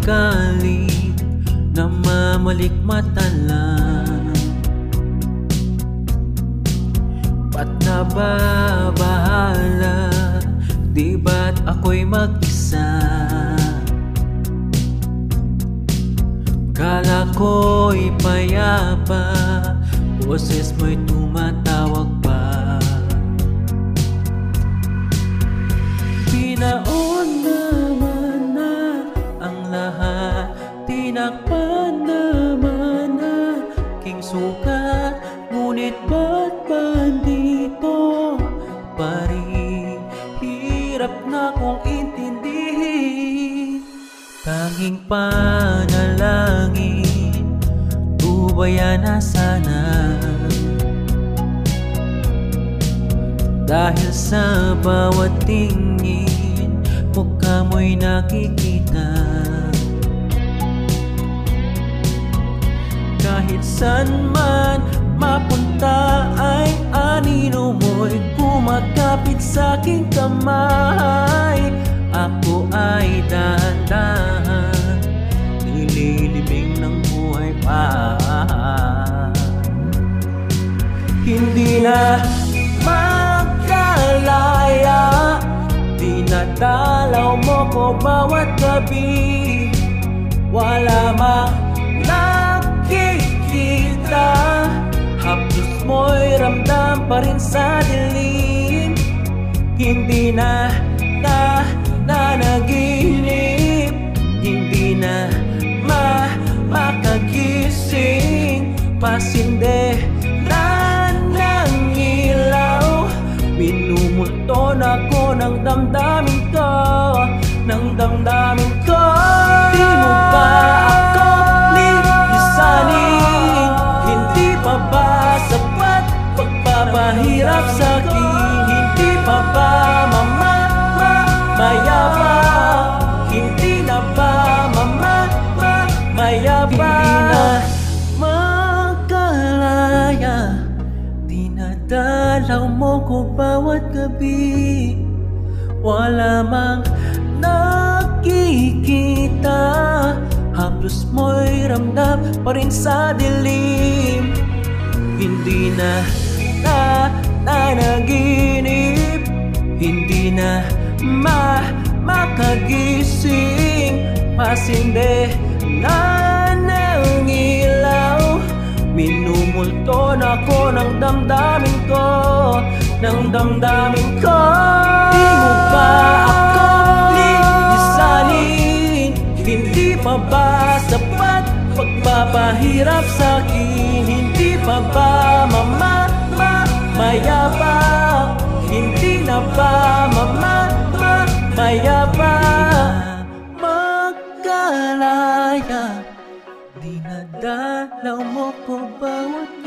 galing na mamalikmata lang? Ba't nababahala? Di ba't ako'y mag-isa? Kala ko'y payapa, boses mo'y tumatawag pa. Binaon naman na ang lahat, tinakpan naman na aking sukat. Ngunit ba't ba dito pa rin? Hirap na kong intindihin. Tanging panalangin, tubayan na sana. Dahil sa bawat tingin, mukha mo'y nakikita. Kahit saan man mapunta ay anino mo'y kumakapit sa aking kamay. Ako ay dahan-dahan, nililibing ng buhay pa. Hindi na magkalaya, dinadalaw mo ko bawat gabi. Wala mang nakikita, haplos mo'y ramdam pa rin sa dilim. Hindi na nanaginip, hindi na makagising. Pasinde na ng ilaw, minumulton ako ng damdamin ko, ng damdamin ko. Di mo ba ako lilisanin? Hindi pa ba sapat pagpapahirap sa'kin? Hindi pa ba mayabang? Hindi na ba mayabang? Magkalaya, dinadalaw mo ko bawat gabi. Wala mang nakikita, haplos mo'y ramdam pa rin sa dilim. Hindi na nanaginip, hindi na makagising. Pasinde na ng ilaw, minumulton ako ng damdamin ko, ng damdamin ko. Di mo ba ako lilisanin? Hindi pa ba sapat pagpapahirap sa'kin? Hindi pa ba mayabang? Hindi na ba mayabang? Magkalaya, dinadalaw mo ko bawat